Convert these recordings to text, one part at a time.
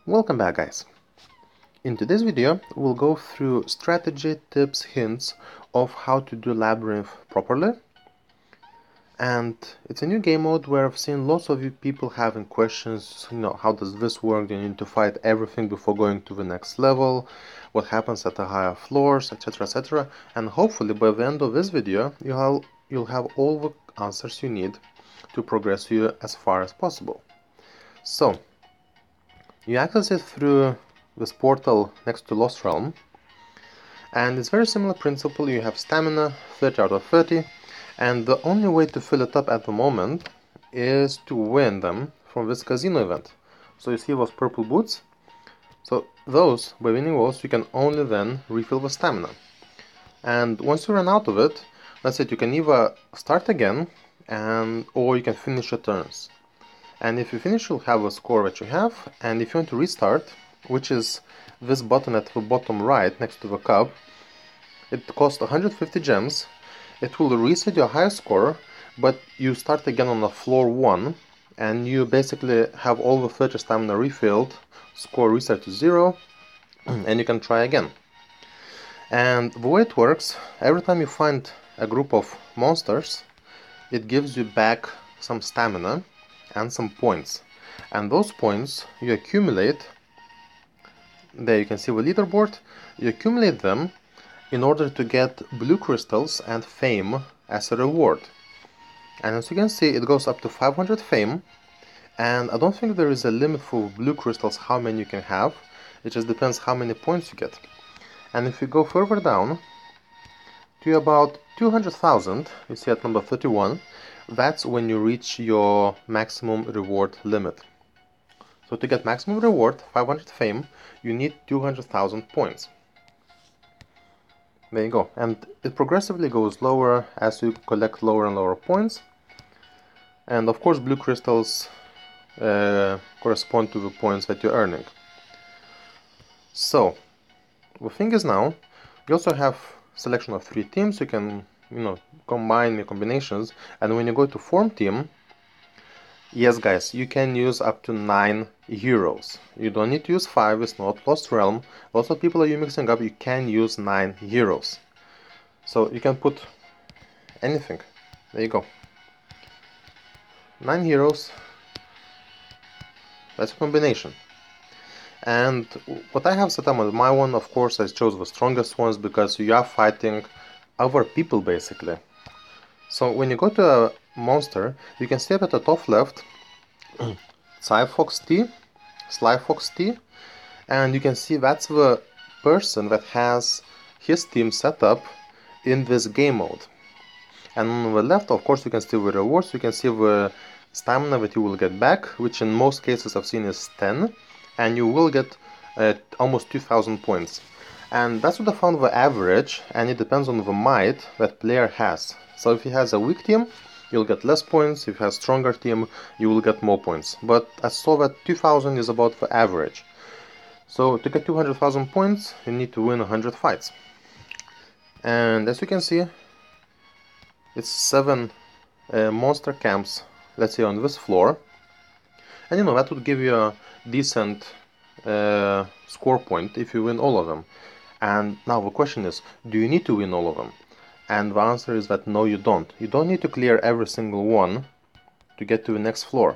Welcome back, guys. In today's video we'll go through strategy, tips, hints of how to do Labyrinth properly. And it's a new game mode where I've seen lots of you people having questions, how does this work? Do you need to fight everything before going to the next level? What happens at the higher floors, etc, etc. And hopefully by the end of this video you'll have all the answers you need to progress you as far as possible. So you access it through this portal next to Lost Realm, and it's very similar principle. You have stamina, 30 out of 30, and the only way to fill it up at the moment is to win them from this casino event. So you see those purple boots? So those, by winning those, you can only then refill the stamina. And once you run out of it, that's it, you can either start again, or you can finish your turns. And if you finish, you'll have a score that you have, and if you want to restart, which is this button at the bottom right next to the cup, it costs 150 gems. It will reset your highest score, but you start again on the floor 1, and you basically have all the 30 stamina refilled, score reset to 0, and you can try again. And the way it works, every time you find a group of monsters, it gives you back some stamina and some points, and those points you accumulate. There you can see the leaderboard. You accumulate them in order to get blue crystals and fame as a reward, and as you can see it goes up to 500 fame, and I don't think there is a limit for blue crystals how many you can have. It just depends how many points you get. And if you go further down to about 200,000, you see at number 31, that's when you reach your maximum reward limit. So to get maximum reward, 500 fame, you need 200,000 points. There you go. And it progressively goes lower as you collect lower and lower points. And of course blue crystals correspond to the points that you're earning. So the thing is, now you also have selection of 3 teams. You can combine your combinations, and when you go to form team, yes guys, you can use up to 9 heroes. You don't need to use 5, it's not Lost Realm. Lots of people are you mixing up, you can use 9 heroes. So you can put anything. There you go. 9 heroes, that's a combination. And what I have set up on my one, of course I chose the strongest ones because you are fighting other people basically. So when you go to a monster, you can see up at the top left Sly Fox T, and you can see that's the person that has his team set up in this game mode. And on the left, of course, you can see the rewards. You can see the stamina that you will get back, which in most cases I've seen is 10, and you will get almost 2,000 points. And that's what I found the average, and it depends on the might that player has. So if he has a weak team, you'll get less points. If he has a stronger team, you will get more points. But I saw that 2,000 is about the average. So to get 200,000 points, you need to win 100 fights. And as you can see, it's 7 monster camps, let's say, on this floor. And that would give you a decent score point if you win all of them. And now the question is, do you need to win all of them? And the answer is that no, you don't. You don't need to clear every single one to get to the next floor.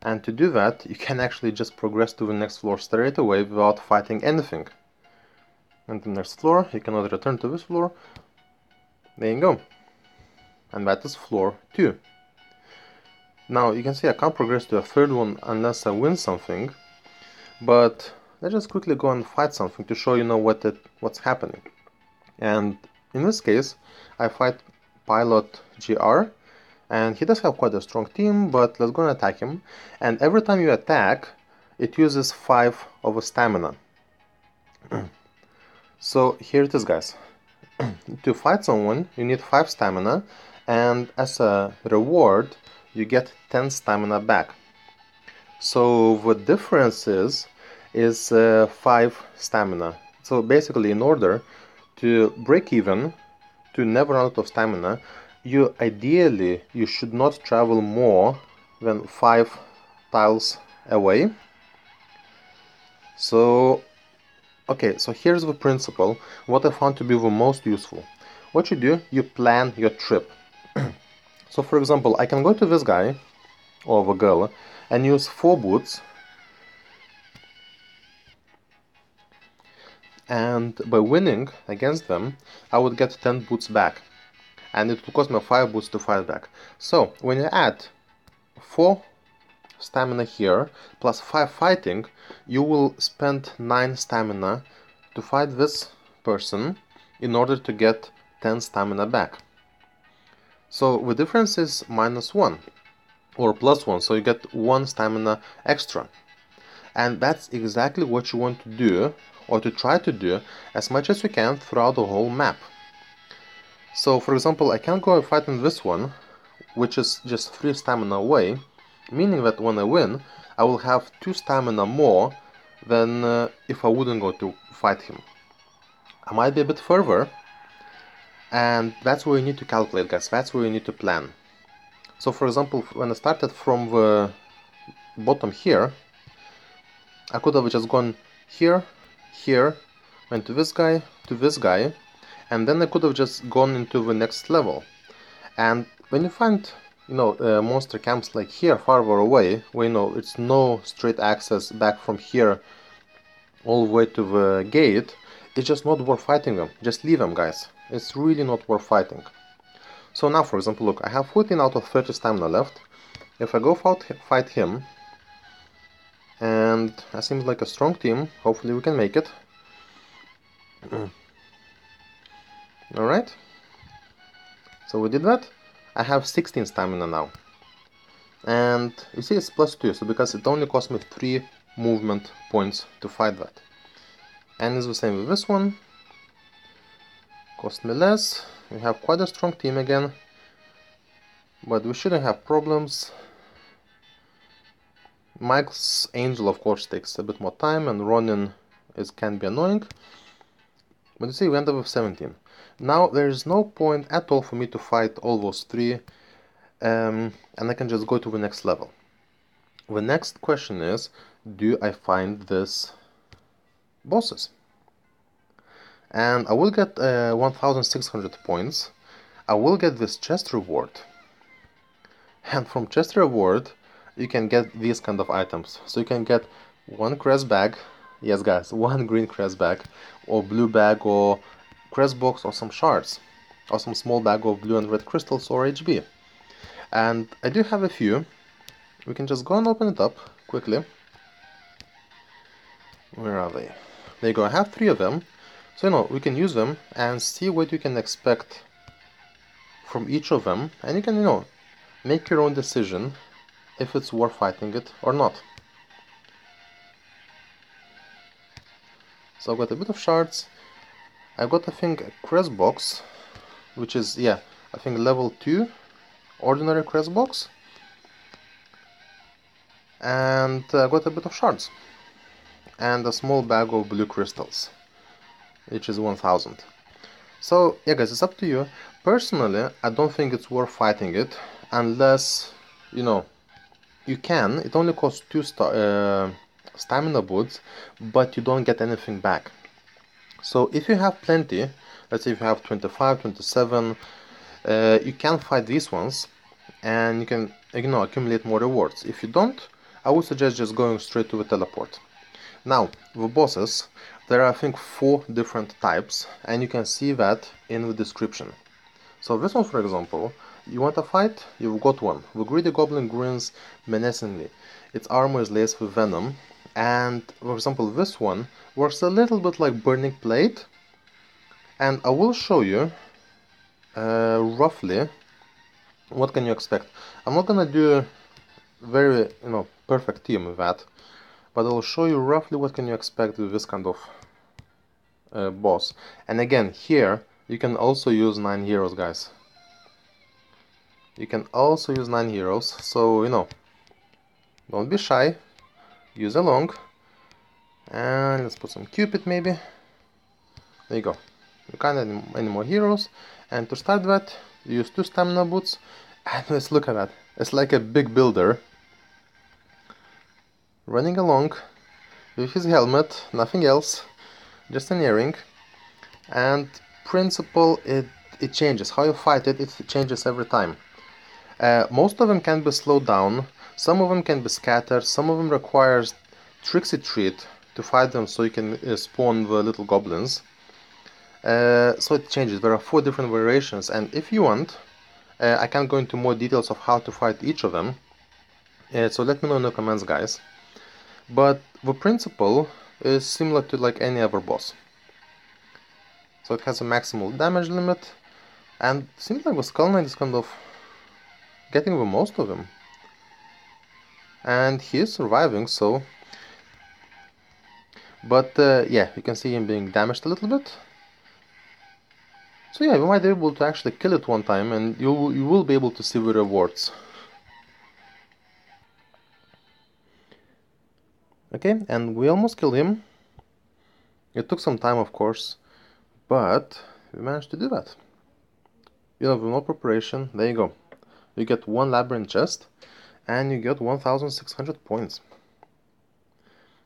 And to do that, you can actually just progress to the next floor straight away without fighting anything. And the next floor, you cannot return to this floor. There you go. And that is floor 2. Now you can see I can't progress to a third one unless I win something. But let's just quickly go and fight something to show what's happening. And in this case, I fight Pilot GR, and he does have quite a strong team, but let's go and attack him. And every time you attack, it uses 5 of a stamina. So here it is, guys. To fight someone, you need 5 stamina, and as a reward, you get 10 stamina back. So the difference is 5 stamina. So basically, in order to break even, to never run out of stamina, you should not travel more than 5 tiles away. So okay, so here's the principle, what I found to be the most useful. What you do, you plan your trip. So for example, I can go to this guy or the girl and use 4 boots, and by winning against them I would get 10 boots back, and it would cost me 5 boots to fight back. So when you add 4 stamina here plus 5 fighting, you will spend 9 stamina to fight this person in order to get 10 stamina back. So the difference is -1 or +1, so you get 1 stamina extra. And that's exactly what you want to do, or to try to do, as much as you can throughout the whole map. So for example, I can go fight in this one, which is just 3 stamina away, meaning that when I win, I will have 2 stamina more than if I wouldn't go to fight him. I might be a bit further, and that's where you need to calculate, guys, that's where you need to plan. So for example, when I started from the bottom here, I could have just gone here, here, went to this guy, and then I could have just gone into the next level. And when you find, monster camps like here, farther away, where it's no straight access back from here all the way to the gate, it's just not worth fighting them. Just leave them, guys. It's really not worth fighting. So now, for example, look, I have 14 out of 30 stamina left. If I go fight him, and that seems like a strong team, hopefully we can make it. Alright, so we did that. I have 16 stamina now. And you see it's +2, so because it only cost me 3 movement points to fight that. And it's the same with this one. Cost me less. We have quite a strong team again, but we shouldn't have problems. Mike's Angel of course takes a bit more time, and Ronin can be annoying. But you see, we end up with 17. Now there is no point at all for me to fight all those 3, and I can just go to the next level. The next question is, do I find these bosses? And I will get 1600 points. I will get this chest reward, and from chest reward you can get these kind of items. So you can get 1 crest bag, yes guys, 1 green crest bag, or blue bag, or crest box, or some shards, or some small bag of blue and red crystals, or HB. And I do have a few. We can just go and open it up quickly. Where are they? There you go, I have 3 of them. So we can use them and see what you can expect from each of them, and you can make your own decision if it's worth fighting it or not. So I've got a bit of shards. I've got, I think, a crest box, which is, I think level 2 ordinary crest box, and I got a bit of shards and a small bag of blue crystals, which is 1000. So yeah guys, it's up to you. Personally, I don't think it's worth fighting it unless you can. It only costs 2 stamina boots, but you don't get anything back. So if you have plenty, let's say if you have 25, 27, you can fight these ones, and you can accumulate more rewards. If you don't, I would suggest just going straight to the teleport. Now, the bosses, there are I think 4 different types, and you can see that in the description. So this one, for example, you want to fight, you've got one. The greedy goblin grins menacingly. Its armor is laced with venom, and for example this one works a little bit like Burning Plate, and I will show you roughly what can you expect. I'm not gonna do very perfect team with that, but I'll show you roughly what can you expect with this kind of boss. And again, here you can also use 9 heroes, guys. You can also use 9 heroes, so don't be shy, use along. And let's put some Cupid maybe. There you go. You can't add any more heroes, and to start that you use 2 stamina boots, and let's look at that. It's like a big builder running along, with his helmet, nothing else, just an earring. And principle, it changes. How you fight it, it changes every time. Most of them can be slowed down, some of them can be scattered, some of them requires tricksy treat to fight them so you can spawn the little goblins. So it changes. There are 4 different variations, and if you want, I can go into more details of how to fight each of them. So let me know in the comments, guys. But the principle is similar to like any other boss. So it has a maximal damage limit, and it seems like the Skull Knight is kind of getting the most of him. And he is surviving, so... But yeah, you can see him being damaged a little bit. So yeah, you might be able to actually kill it one time, and you will be able to see the rewards. Okay, and we almost killed him. It took some time, of course, but we managed to do that. You know, with no preparation, there you go. You get 1 Labyrinth chest, and you get 1600 points.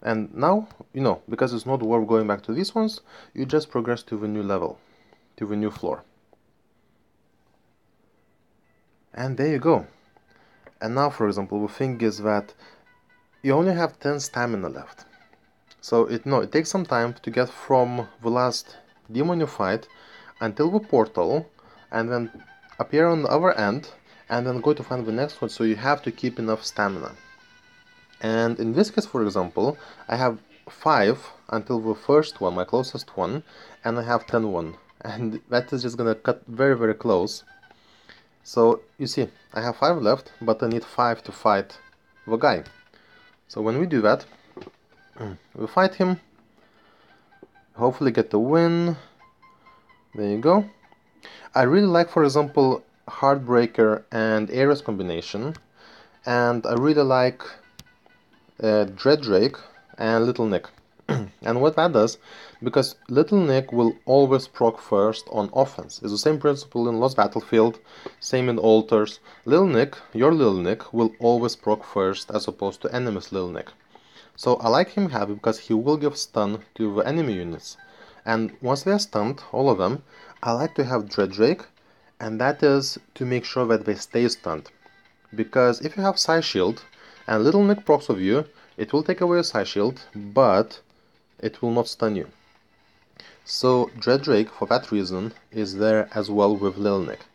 And now, you know, because it's not worth going back to these ones, you just progress to the new level, to the new floor. And there you go. And now, for example, the thing is that you only have 10 stamina left. So it takes some time to get from the last demon you fight until the portal, and then appear on the other end, and then go to find the next one, so you have to keep enough stamina. And in this case, for example, I have 5 until the first one, my closest one, and I have 10 and that is just gonna cut very, very close. So you see, I have 5 left, but I need 5 to fight the guy. So when we do that, we fight him, hopefully get the win. There you go. I really like, for example, Heartbreaker and Ares combination, and I really like Dread and Little Nick. And what that does, because Little Nick will always proc first on offense. It's the same principle in Lost Battlefield, same in Altars. Little Nick, your Little Nick, will always proc first as opposed to enemy's Little Nick. So I like him heavy because he will give stun to the enemy units. And once they are stunned, all of them, I like to have Dread, and that is to make sure that they stay stunned. Because if you have Psy Shield, and Little Nick procs of you, it will take away your Psy Shield, but it will not stun you. So Dread, for that reason, is there as well with Little Nick.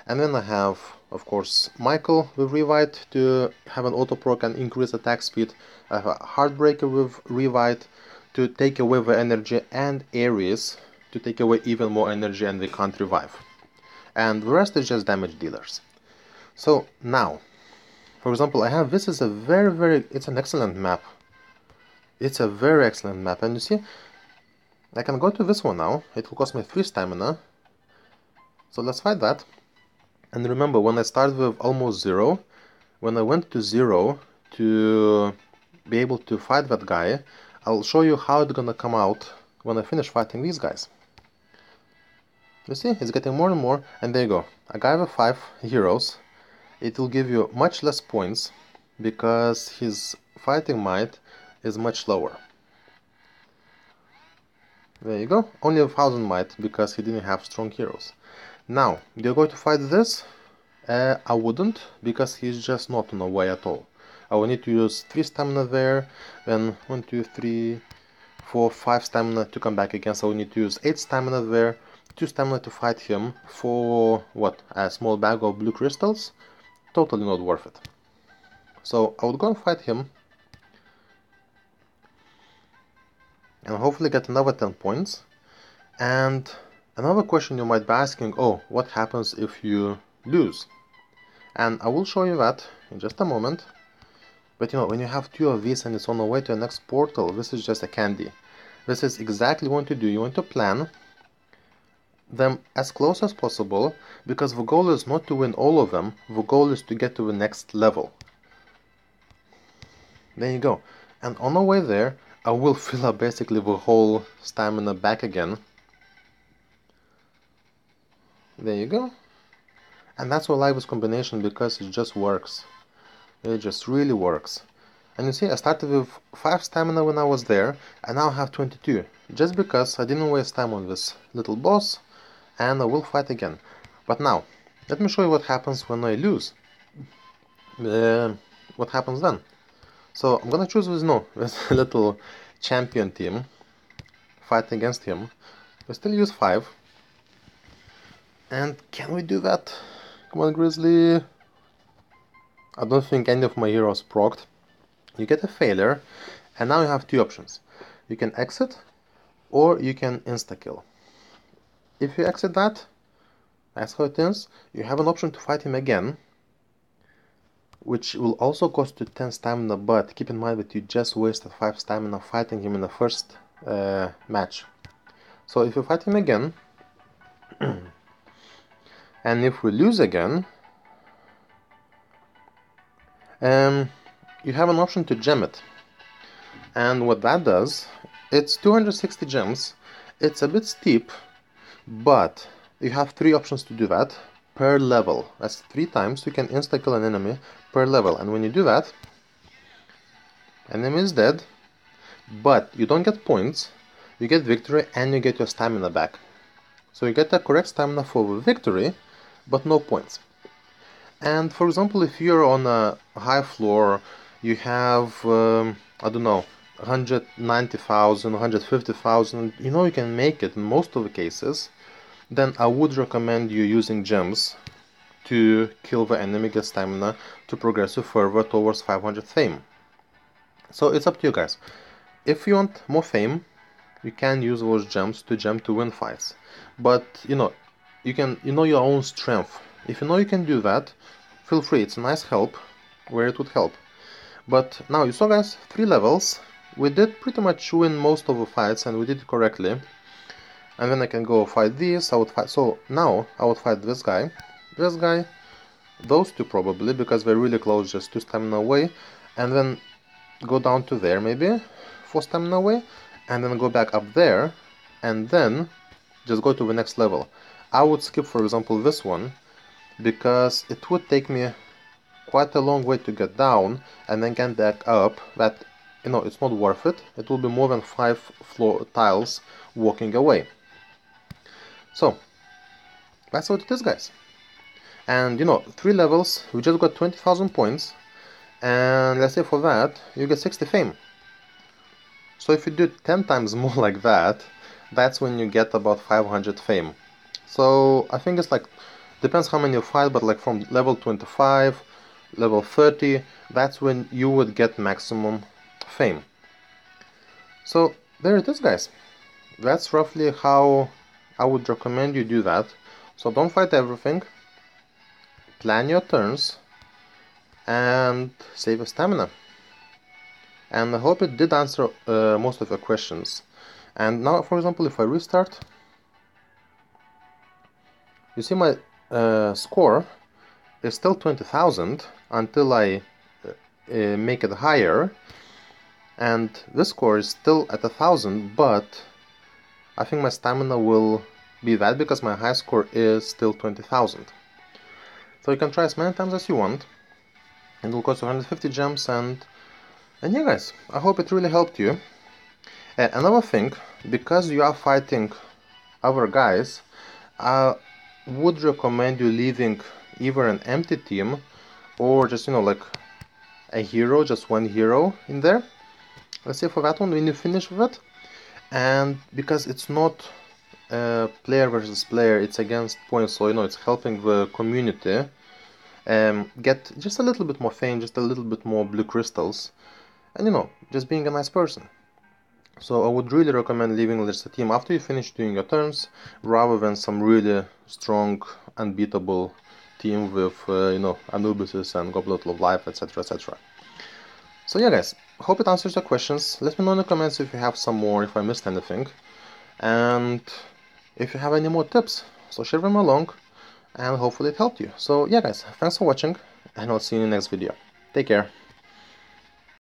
And then I have, of course, Michael with Revite to have an auto-proc and increase attack speed. I have a Heartbreaker with Revite to take away the energy, and Ares to take away even more energy and they can't revive. And the rest is just damage dealers. So now, for example, I have, this is a it's an excellent map. It's a very excellent map, and you see, I can go to this one now. It will cost me 3 stamina. So let's fight that. And remember, when I started with almost 0, when I went to 0 to be able to fight that guy, I'll show you how it's gonna come out when I finish fighting these guys. You see, it's getting more and more, and there you go. A guy with 5 heroes. It will give you much less points because his fighting might is much lower. There you go, only 1000 might because he didn't have strong heroes. Now, you're going to fight this? I wouldn't, because he's just not on the way at all. I will need to use 3 stamina there, then 1, 2, 3, 4, 5 stamina to come back again, so I will need to use 8 stamina there, 2 stamina to fight him for, what, a small bag of blue crystals? Totally not worth it. So I would go and fight him, and hopefully get another 10 points. And another question you might be asking, oh, what happens if you lose? And I will show you that in just a moment. But you know, when you have 2 of these and it's on the way to the next portal, this is just a candy. This is exactly what to do. You want to plan them as close as possible, because the goal is not to win all of them, the goal is to get to the next level. There you go. And on the way there, I will fill up basically the whole stamina back again. There you go. And that's why I like this combination, because it just works. It just really works. And you see, I started with 5 stamina when I was there, and now I have 22, just because I didn't waste time on this little boss, and I will fight again. But now, let me show you what happens when I lose. What happens then? So I'm gonna choose this little champion team, fight against him. We still use 5. And can we do that? Come on, Grizzly. I don't think any of my heroes procced. You get a failure, and now you have 2 options. You can exit, or you can insta-kill. If you exit that, that's how it is. You have an option to fight him again, which will also cost you 10 stamina, but keep in mind that you just wasted 5 stamina fighting him in the first match. So if you fight him again, and if we lose again, you have an option to gem it. And what that does, it's 260 gems. It's a bit steep, but you have 3 options to do that per level. That's 3 times you can insta-kill an enemy per level. And when you do that, enemy is dead, but you don't get points, you get victory, and you get your stamina back. So you get the correct stamina for victory, but no points. And for example, if you're on a high floor, you have, I don't know, 190,000, 150,000, you know you can make it in most of the cases, then I would recommend you using gems to kill the enemy, get stamina, to progress you further towards 500 fame. So it's up to you guys. If you want more fame, you can use those gems to win fights. But you know your own strength. If you know you can do that, feel free. It's a nice help where it would help. But now you saw, guys, 3 levels. We did pretty much win most of the fights, and we did it correctly. And then I can go fight this. So now I would fight this guy, those 2 probably, because they're really close, just 2 stamina away, and then go down to there maybe 4 stamina away, and then go back up there, and then just go to the next level. I would skip, for example, this one, because it would take me quite a long way to get down and then get back up. That, you know, it's not worth it. It will be more than 5 floor tiles walking away. So that's what it is, guys. And you know, 3 levels, we just got 20,000 points, and let's say for that you get 60 fame. So if you do 10 times more like that, that's when you get about 500 fame. So I think it's like, depends how many you fight, but like from level 25, level 30, that's when you would get maximum fame. So there it is, guys. That's roughly how I would recommend you do that. So don't fight everything, plan your turns, and save your stamina. And I hope it did answer most of your questions. And now, for example, if I restart, you see my score is still 20,000 until I make it higher, and this score is still at 1,000, but I think my stamina will be that because my high score is still 20,000. So you can try as many times as you want. It will cost 150 gems, and yeah, guys, I hope it really helped you. Another thing, because you are fighting other guys, I would recommend you leaving either an empty team or just, you know, like a hero, just 1 hero in there. Let's say for that one, when you finish with it, and because it's not player versus player, it's against points, so you know it's helping the community get just a little bit more fame, just a little bit more blue crystals, and you know, just being a nice person. So I would really recommend leaving just a team after you finish doing your turns, rather than some really strong, unbeatable team with you know, Anubises and Goblet of Life, etc, etc. So yeah, guys, hope it answers your questions. Let me know in the comments if you have some more, if I missed anything, and if you have any more tips, so share them along, and hopefully it helped you. So yeah, guys, thanks for watching, and I'll see you in the next video. Take care.